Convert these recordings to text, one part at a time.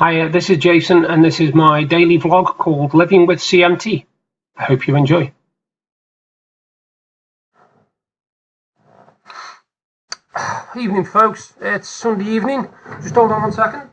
Hi, this is Jason, and this is my daily vlog called Living with CMT. I hope you enjoy. Evening, folks. It's Sunday evening. Just hold on 1 second.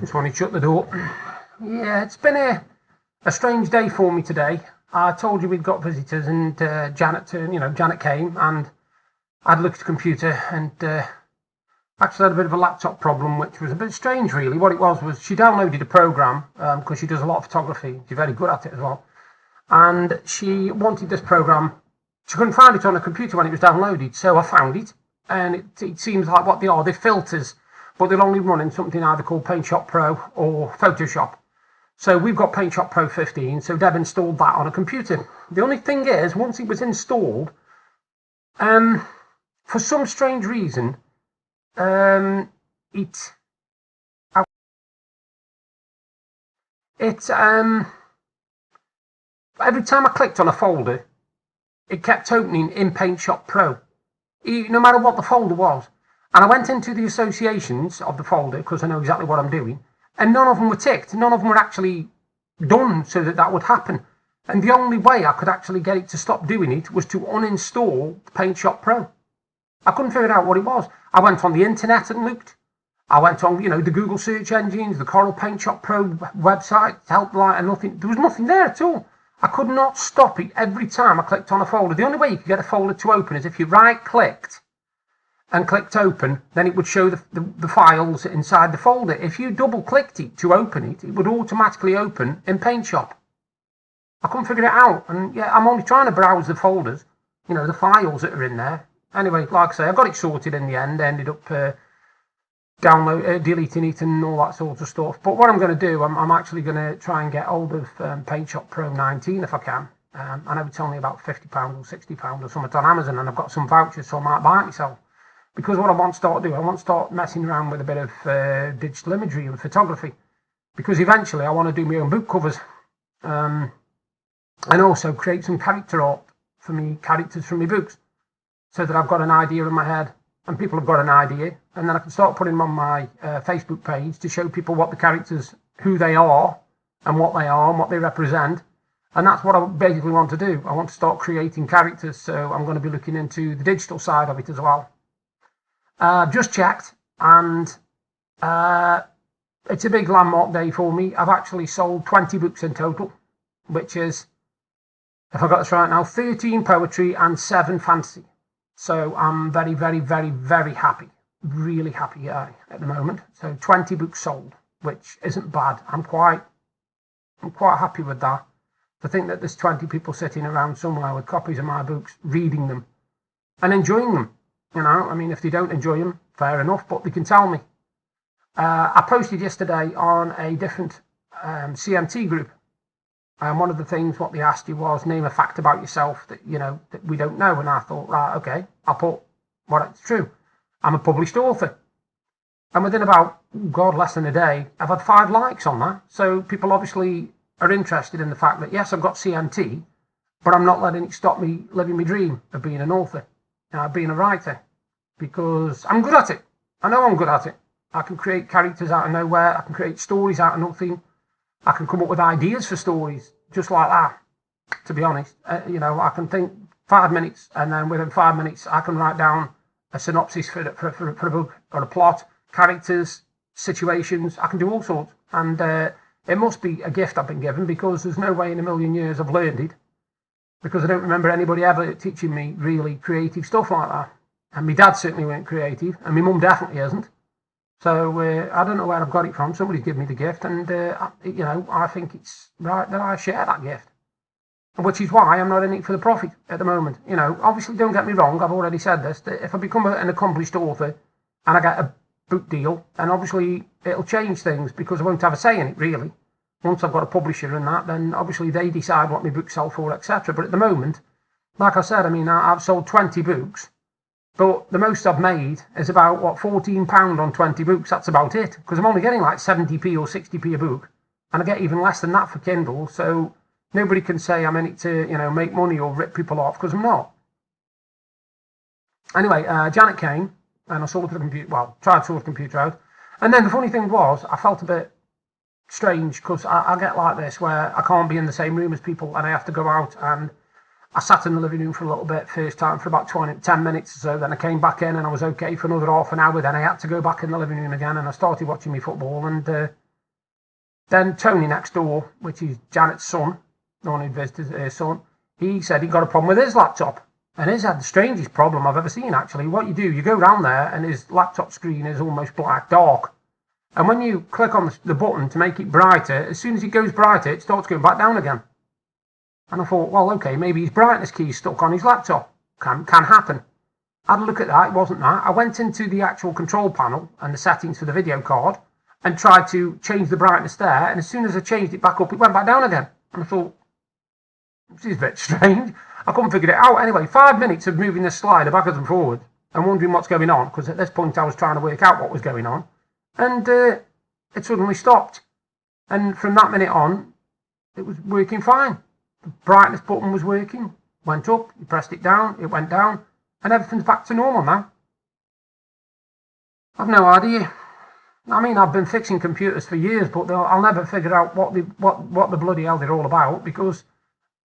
Just want to shut the door. Yeah, it's been a strange day for me today. I told you we'd got visitors, and Janet came, and I'd looked at the computer and actually had a bit of a laptop problem, which was a bit strange, really. What it was she downloaded a program because she does a lot of photography. She's very good at it as well. And she wanted this program. She couldn't find it on her computer when it was downloaded, so I found it. And it seems like what they are, they're filters, but they'll only run in something either called PaintShop Pro or Photoshop. So we've got PaintShop Pro 15, so Deb installed that on a computer. The only thing is, once it was installed, for some strange reason, every time I clicked on a folder, it kept opening in PaintShop Pro, no matter what the folder was. And I went into the associations of the folder because I know exactly what I'm doing, and none of them were ticked. None of them were actually done so that would happen. And the only way I could actually get it to stop doing it was to uninstall PaintShop Pro. I couldn't figure out what it was. I went on the internet and looked. I went on, the Google search engines, the Coral PaintShop Pro website, Helpline, and nothing. There was nothing there at all. I could not stop it every time I clicked on a folder. The only way you could get a folder to open is if you right-clicked and clicked open, then it would show the files inside the folder. If you double-clicked it to open it, it would automatically open in PaintShop. I couldn't figure it out. And yeah, I'm only trying to browse the folders, the files that are in there. Anyway, like I say, I got it sorted in the end. Ended up deleting it and all that sort of stuff. But what I'm going to do, I'm actually going to try and get hold of PaintShop Pro 19 if I can. I know it's only about £50 or £60 or something on Amazon, and I've got some vouchers, so I might buy it myself. Because what I want to start doing, I want to start messing around with a bit of digital imagery and photography. Because eventually I want to do my own book covers, and also create some character art for me, characters from my books, so that I've got an idea in my head and people have got an idea, and then I can start putting them on my Facebook page to show people what the characters, who they are and what they are and what they represent. And that's what I basically want to do. I want to start creating characters, so I'm going to be looking into the digital side of it as well. Just checked, and it's a big landmark day for me. I've actually sold 20 books in total, which is, if I got this right now, 13 poetry and 7 fantasy. So I'm very, very, very, very happy, really happy at the moment. So 20 books sold, which isn't bad. I'm quite happy with that. To think that there's 20 people sitting around somewhere with copies of my books, reading them and enjoying them. I mean, if they don't enjoy them, fair enough, but they can tell me. I posted yesterday on a different CMT group. And one of the things what they asked you was name a fact about yourself that that we don't know. And I thought, right, okay, I'll put what it's true. I'm a published author. And within about, less than a day, I've had 5 likes on that. So people obviously are interested in the fact that, yes, I've got CMT, but I'm not letting it stop me living my dream of being an author, being a writer, because I'm good at it. I know I'm good at it. I can create characters out of nowhere. I can create stories out of nothing. I can come up with ideas for stories just like that, to be honest. I can think 5 minutes, and then within 5 minutes I can write down a synopsis for a book, or a plot, characters, situations. I can do all sorts, and it must be a gift I've been given, because there's no way in a million years I've learned it, because I don't remember anybody ever teaching me really creative stuff like that. And my dad certainly weren't creative, and my mum definitely isn't. So I don't know where I've got it from. Somebody's given me the gift, and I think it's right that I share that gift, which is why I'm not in it for the profit at the moment. Obviously, don't get me wrong. I've already said this. That if I become an accomplished author and I get a book deal, then obviously it'll change things, because I won't have a say in it really. Once I've got a publisher and that, then obviously they decide what my books sell for, etc. But at the moment, like I said, I mean, I've sold 20 books. But the most I've made is about, £14 on 20 books. That's about it. Because I'm only getting like 70p or 60p a book. And I get even less than that for Kindle. So nobody can say I'm in it to, make money or rip people off, because I'm not. Anyway, Janet came. and I sorted the computer, well, tried to sort the computer out. And then the funny thing was, I felt a bit strange because I get like this where I can't be in the same room as people and I have to go out, and I sat in the living room for a little bit first time for about 10 minutes or so, then I came back in and I was okay for another half an hour, then I had to go back in the living room again and I started watching me football, and then Tony next door, which is Janet's son, the one who visited her son, he said he got a problem with his laptop. And his had the strangest problem I've ever seen, actually. What you do, you go round there and his laptop screen is almost black, dark. And when you click on the button to make it brighter, as soon as it goes brighter, it starts going back down again. And I thought, well, okay, maybe his brightness key is stuck on his laptop. Can happen. I had a look at that, it wasn't that. I went into the actual control panel and the settings for the video card and tried to change the brightness there, and as soon as I changed it back up, it went back down again. And I thought, this is a bit strange. I couldn't figure it out. Anyway, 5 minutes of moving the slider backwards and forwards and wondering what's going on, because at this point I was trying to work out what was going on, and it suddenly stopped. And from that minute on, it was working fine. The brightness button was working, went up, you pressed it down, it went down, and everything's back to normal now. I've no idea. I mean, I've been fixing computers for years, but I'll never figure out what the bloody hell they're all about, because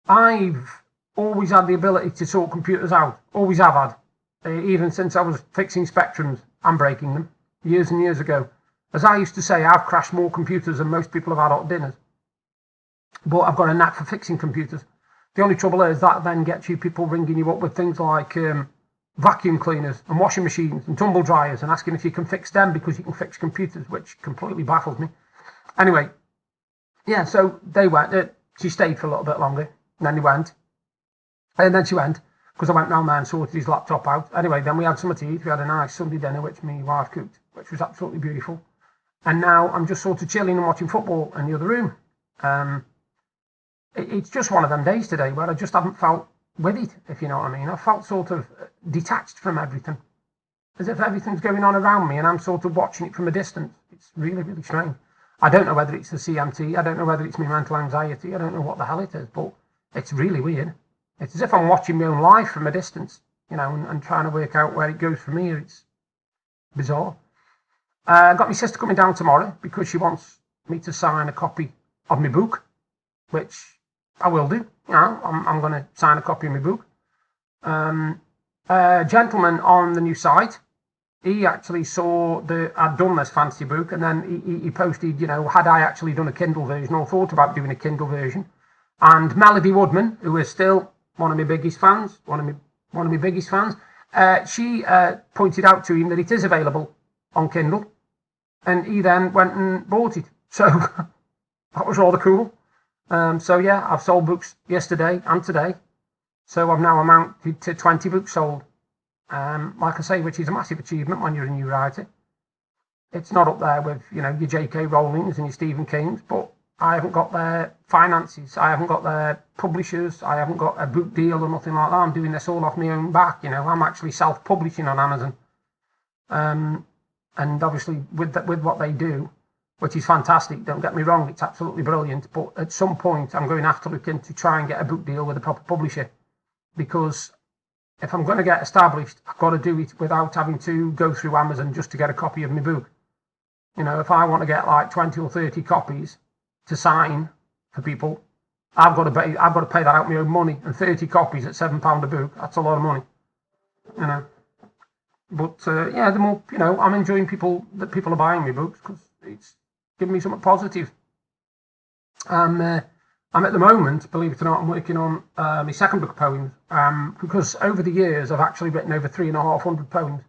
I've always had the ability to sort computers out. Always have had. Even since I was fixing Spectrums and breaking them years and years ago. As I used to say, I've crashed more computers than most people have had hot dinners. But I've got a knack for fixing computers. The only trouble is that then gets you people ringing you up with things like vacuum cleaners and washing machines and tumble dryers and asking if you can fix them because you can fix computers, which completely baffles me. Anyway, yeah, so they went. She stayed for a little bit longer, and then they went. And then she went, because I went round there and sorted his laptop out. Anyway, then we had some to eat. We had a nice Sunday dinner, which my wife cooked, which was absolutely beautiful. And now I'm just sort of chilling and watching football in the other room. It's just one of them days today where I just haven't felt with it, if you know what I mean. I felt sort of detached from everything, as if everything's going on around me and I'm sort of watching it from a distance. It's really, really strange. I don't know whether it's the CMT. I don't know whether it's my mental anxiety. I don't know what the hell it is, but it's really weird. It's as if I'm watching my own life from a distance, you know, and trying to work out where it goes from here. It's bizarre. I've got my sister coming down tomorrow because she wants me to sign a copy of my book, which I will do. You know, I'm going to sign a copy of my book. A gentleman on the new site, he actually saw that I'd done this fantasy book, and then he posted, you know, had I actually done a Kindle version or thought about doing a Kindle version. And Melody Woodman, who is still one of my biggest fans, she pointed out to him that it is available on Kindle, and he then went and bought it. So that was rather cool. So yeah, I've sold books yesterday and today, so I've now amounted to 20 books sold. Like I say, which is a massive achievement when you're a new writer. It's not up there with, you know, your J.K. Rowlings and your Stephen Kings, but I haven't got their finances, I haven't got their publishers, I haven't got a book deal or nothing like that. I'm doing this all off my own back, you know. I'm actually self-publishing on Amazon. And obviously with what they do, which is fantastic, don't get me wrong, it's absolutely brilliant, but at some point I'm going to have to look into try and get a book deal with a proper publisher, because if I'm going to get established, I've got to do it without having to go through Amazon just to get a copy of my book. You know, if I want to get like 20 or 30 copies to sign for people, I've got to pay that out my own money, and 30 copies at £7 a book, that's a lot of money, you know. But yeah, the more, you know, I'm enjoying people are buying my books because it's giving me something positive. I'm at the moment, believe it or not, I'm working on my second book of poems, because over the years I've actually written over 350 poems,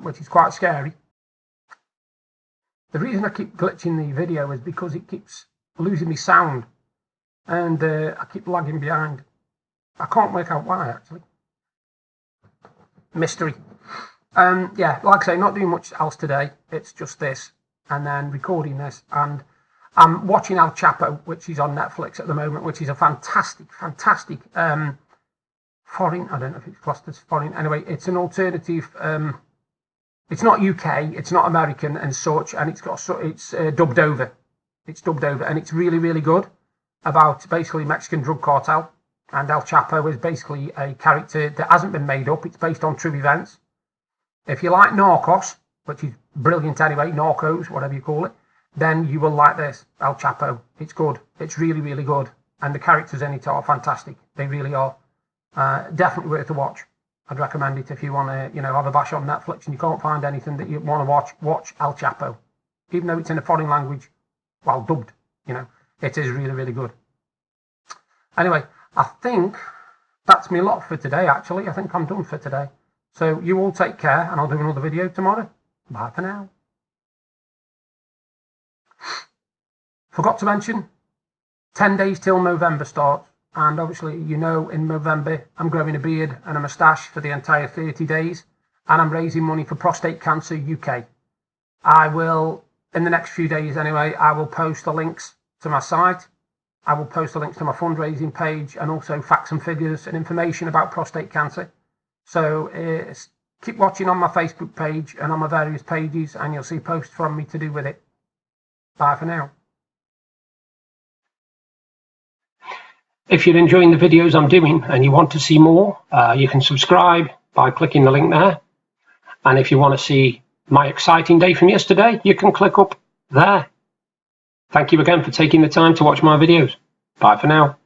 which is quite scary. The reason I keep glitching the video is because it keeps losing me sound, and I keep lagging behind. I can't work out why, actually. Mystery. Yeah, like I say, not doing much else today. It's just this, and then recording this, and I'm watching Chapo, which is on Netflix at the moment, which is a fantastic foreign, I don't know if it's classed as foreign, anyway, it's an alternative, it's not UK, it's not American and such, and it's dubbed over. It's dubbed over, and it's really, really good, about basically Mexican drug cartel, and El Chapo is basically a character that hasn't been made up. It's based on true events. If you like Narcos, which is brilliant anyway, Narcos, whatever you call it, then you will like this, El Chapo. It's good. It's really, really good. And the characters in it are fantastic. They really are. Definitely worth a watch. I'd recommend it if you want to, have a bash on Netflix and you can't find anything that you want to watch. Watch El Chapo. Even though it's in a foreign language, well, dubbed, it is really, really good. Anyway, I think that's me lot for today, actually. I think I'm done for today. So you all take care, and I'll do another video tomorrow. Bye for now. Forgot to mention, 10 days till November starts. And obviously, in November, I'm growing a beard and a moustache for the entire 30 days. And I'm raising money for Prostate Cancer UK. I will, in the next few days anyway, I will post the links to my site. I will post the links to my fundraising page and also facts and figures and information about prostate cancer. So keep watching on my Facebook page and on my various pages, and you'll see posts from me to do with it. Bye for now. If you're enjoying the videos I'm doing and you want to see more, you can subscribe by clicking the link there. And if you want to see my exciting day from yesterday, you can click up there. Thank you again for taking the time to watch my videos. Bye for now.